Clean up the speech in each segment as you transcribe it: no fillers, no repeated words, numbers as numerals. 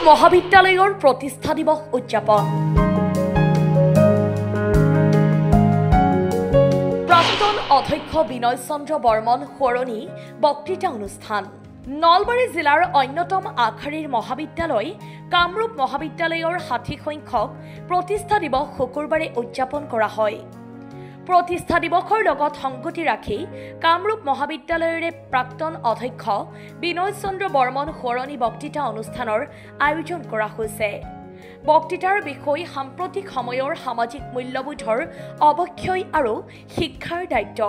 মহাবিদ্যালয়ৰ প্ৰতিষ্ঠা দিৱস উদযাপন। প্ৰাক্তন অধ্যক্ষ বিনয় চন্দ্ৰ বৰ্মন সোঁৱৰণী বক্তৃতা অনুষ্ঠান। নলবাৰী জিলাৰ অন্যতম আগশাৰীৰ মহাবিদ্যালয় কামৰূপ মহাবিদ্যালয়ৰ ৬০ সংখ্যক প্ৰতিষ্ঠা দিৱস শুকুৰবাৰে উদযাপন কৰা হয়। প্ৰতিষ্ঠা দিৱসৰ লগত সংগতি ৰাখি কামৰূপ মহাবিদ্যালয়ৰে প্ৰাক্তন অধ্যক্ষ বিনয় চন্দ্ৰ বৰ্মন সোঁৱৰণী বক্তৃতা অনুষ্ঠানৰ আয়োজন কৰা হৈছে। বক্তৃতাৰ বিষয় সাম্প্ৰতিক সময়ৰ সামাজিক মূল্যবোধৰ অৱক্ষয় আৰু শিক্ষাৰ দায়িত্ব।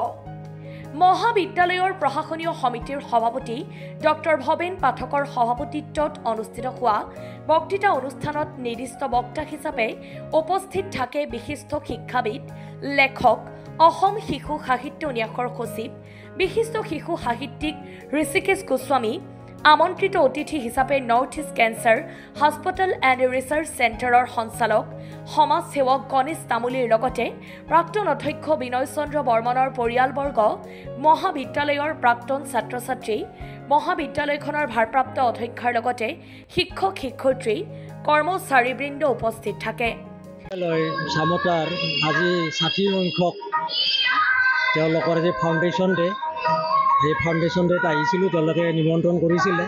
মহাবিদ্যালয়ৰ প্ৰশাসনীয় সমিতিৰ সভাপতি ডক্টৰ ভৱেন পাঠকৰ সভাপতিত্বত অনুষ্ঠিত হোৱা বক্তৃতা অনুষ্ঠানত নিৰ্দিষ্ট বক্তা হিচাপে উপস্থিত থাকে বিশিষ্ট শিক্ষাবিদ, লেখক, অসম শিশু সাহিত্য ন্যাসৰ সচিব, বিশিষ্ট শিশু সাহিত্যিক ঋষিকেশ গোস্বামী, আমন্ত্ৰিত অতিথি হিচাপে north east cancer hospital and research চেণ্টাৰৰ সঞ্চালক সমাজ সেৱক গণেশ তামুলীৰ লগতে প্ৰাক্তন অধ্যক্ষ বিনয় চন্দ্ৰ বৰ্মনৰ পৰিয়ালবৰ্গ, মহাবিদ্যালয়ৰ প্ৰাক্তন ছাত্ৰ ছাত্ৰী, মহাবিদ্যালয়খনৰ ভাৰপ্ৰাপ্ত অধ্যক্ষৰ লগতে শিক্ষক শিক্ষয়িত্ৰী, কৰ্মচাৰীবৃন্দ উপস্থিত থাকে। চামতাৰ আজি ৬০ সংখ্যক তেওঁলোকৰ যে ফাউণ্ডেশ্যন ডে, এই ফাউণ্ডেশ্যন ডেত আহিছিলোঁ, তেওঁলোকে নিমন্ত্ৰণ কৰিছিলে।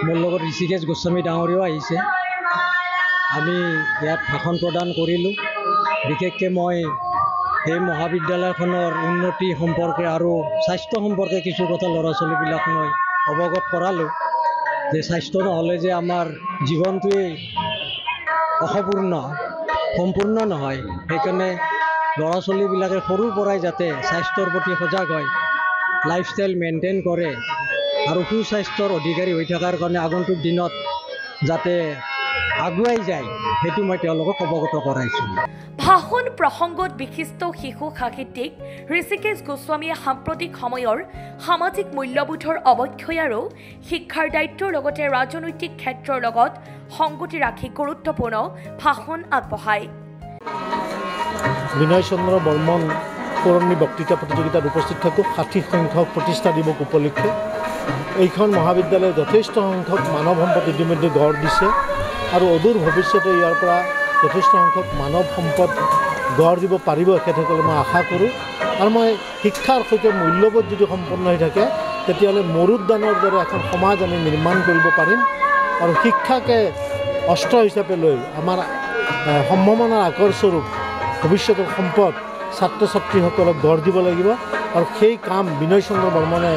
মোৰ লগত ঋষিকেশ গোস্বামী ডাঙৰীয়াও আহিছে। আমি ইয়াত ভাষণ প্ৰদান কৰিলোঁ। বিশেষকৈ মই এই মহাবিদ্যালয়খনৰ উন্নতি সম্পৰ্কে আৰু স্বাস্থ্য সম্পৰ্কে কিছু কথা ল'ৰা ছোৱালীবিলাক মই অৱগত কৰালোঁ যে স্বাস্থ্য নহ'লে যে আমাৰ জীৱনটোৱেই অসম্পূৰ্ণ, সম্পূৰ্ণ নহয়। সেইকাৰণে ল'ৰা ছোৱালীবিলাকে সৰুৰ পৰাই যাতে স্বাস্থ্যৰ প্ৰতি সজাগ হয়, লাইফষ্টাইল মেইনটেইন কৰে আৰু সুস্বাস্থ্যৰ অধিকাৰী হৈ থকাৰ কাৰণে আগন্তুক দিনত যাতে আগুৱাই যায়, সেইটো মই তেওঁলোকক অৱগত কৰাইছোঁ। ভাষণ প্ৰসংগত বিশিষ্ট শিশু সাহিত্যিক ঋষিকেশ গোস্বামীয়ে সাম্প্ৰতিক সময়ৰ সামাজিক মূল্যবোধৰ অৱক্ষয় আৰু শিক্ষাৰ দায়িত্বৰ লগতে ৰাজনৈতিক ক্ষেত্ৰৰ লগত সংগতি ৰাখি গুৰুত্বপূৰ্ণ ভাষণ আগবঢ়ায়। বিনয় চন্দ্ৰ বৰ্মন সোঁৱৰণী বক্তৃতা প্ৰতিযোগিতাত উপস্থিত থাকোঁ ৬০ সংখ্যক প্ৰতিষ্ঠা দিৱস উপলক্ষে। এইখন মহাবিদ্যালয়ে যথেষ্ট সংখ্যক মানৱ সম্পদ ইতিমধ্যে গঢ় দিছে আৰু অদূৰ ভৱিষ্যতে ইয়াৰ পৰা যথেষ্ট সংখ্যক মানৱ সম্পদ গঢ় দিব পাৰিব এখেতসকলে মই আশা কৰোঁ। আৰু মই শিক্ষাৰ সৈতে মূল্যবোধ যদি সম্পন্ন হৈ থাকে, তেতিয়াহ'লে মৰুদ্যানৰ দৰে এখন সমাজ আমি নিৰ্মাণ কৰিব পাৰিম। আৰু শিক্ষাকে অস্ত্ৰ হিচাপে লৈ আমাৰ সম্ভাৱনাৰ আকৰস্বৰূপ ভৱিষ্যতৰ সম্পদ ছাত্ৰ ছাত্ৰীসকলক গঢ় দিব লাগিব। আৰু সেই কাম বিনয় চন্দ্ৰ বৰ্মনে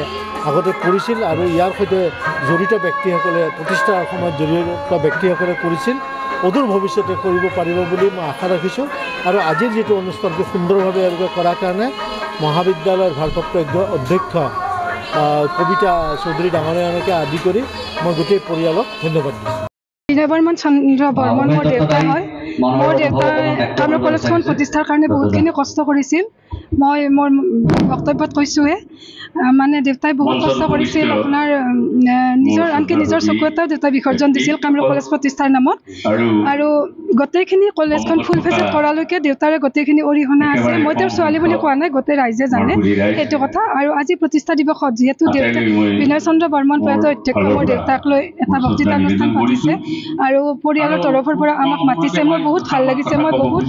আগতে কৰিছিল আৰু ইয়াৰ সৈতে জড়িত ব্যক্তিসকলে প্ৰতিষ্ঠাৰ সময়ত জড়িত ব্যক্তিসকলে কৰিছিল, অদূৰ ভৱিষ্যতে কৰিব পাৰিব বুলি মই আশা ৰাখিছোঁ। আৰু আজিৰ যিটো অনুষ্ঠানটো সুন্দৰভাৱে এওঁলোকে কৰাৰ কাৰণে মহাবিদ্যালয়ৰ ভাৰপ্ৰাপ্ত অধ্যক্ষ কবিতা চৌধুৰী ডাঙৰীয়াকে আদি কৰি মই গোটেই পৰিয়ালক ধন্যবাদ দিছোঁ। বিনয় বৰ্মন চন্দ্ৰ বৰ্মন মোৰ দেউতা হয়। মোৰ দেউতাই কামৰূপ কলেজখন প্ৰতিষ্ঠাৰ কাৰণে বহুতখিনি কষ্ট কৰিছিল। মই মোৰ বক্তব্যত কৈছোঁৱে, মানে দেউতাই বহুত কষ্ট কৰিছিল। আপোনাৰ আনকি নিজৰ চকু এটাও দেউতাই বিসৰ্জন দিছিল কামৰূপ কলেজ প্ৰতিষ্ঠাৰ নামত। আৰু গোটেইখিনি কলেজখন ফুল ফেচেট কৰালৈকে দেউতাৰে গোটেইখিনি অৰিহণা আছে। মই তেওঁৰ ছোৱালী বুলি কোৱা নাই, গোটেই ৰাইজে জানে সেইটো কথা। আৰু আজি প্ৰতিষ্ঠা দিৱসত যিহেতু দেউতা বিনয় চন্দ্ৰ বৰ্মন প্ৰয়াত অধ্যক্ষ মোৰ দেউতাক লৈ এটা বক্তৃতা অনুষ্ঠান পাতিছে আৰু পৰিয়ালৰ তৰফৰ পৰা আমাক মাতিছে। মোৰ বহুত ভাল লাগিছে, মই বহুত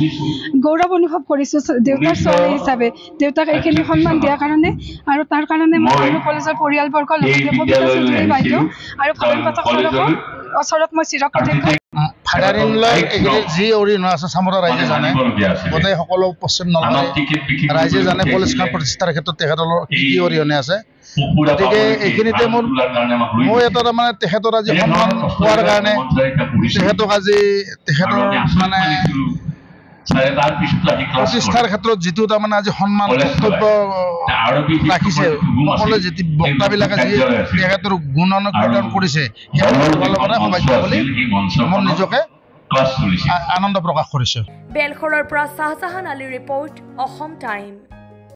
গৌৰৱ অনুভৱ কৰিছোঁ দেউতাৰ ছোৱালী হিচাপে দেউতাক এইখিনি সন্মান দিয়াৰ কাৰণে। আৰু তাৰ কাৰণে মই কামৰূপ কলেজৰ পৰিয়ালবৰ্গ লগতে কবিতা চৌধুৰী বাইদেউ আৰু ভৱেন পাঠক ছাৰকৰ ওচৰত মই চিৰকৃতজ্ঞ। ফাদাৰ-ইন-ল' এইখিনিত যি অৰিহণা আছে চামৰা ৰাইজে জানে, গোটেই সকলো পশ্চিম নলবাৰী ৰাইজে জানে কলেজখন প্ৰতিষ্ঠাৰ ক্ষেত্ৰত তেখেতৰ কি কি অৰিহণা আছে। গতিকে এইখিনিতে মই এটা তাৰমানে তেখেতৰ আজি সন্মান পোৱাৰ কাৰণে তেখেতৰ মানে প্ৰতিষ্ঠাৰ ক্ষেত্ৰত যিটো তাৰমানে আজি সন্মান কৰ্তব্য ৰাখিছে, সকলোৱে যি বক্তাবিলাকে যি তেখেতৰ গুণানুকীৰ্তন কৰিছে, সৌভাগ্য বুলি মই নিজকে আনন্দ প্ৰকাশ কৰিছোঁ। বেলখৰৰ পৰা শ্বাহজাহান আলীৰ ৰিপৰ্ট, অসম টাইম।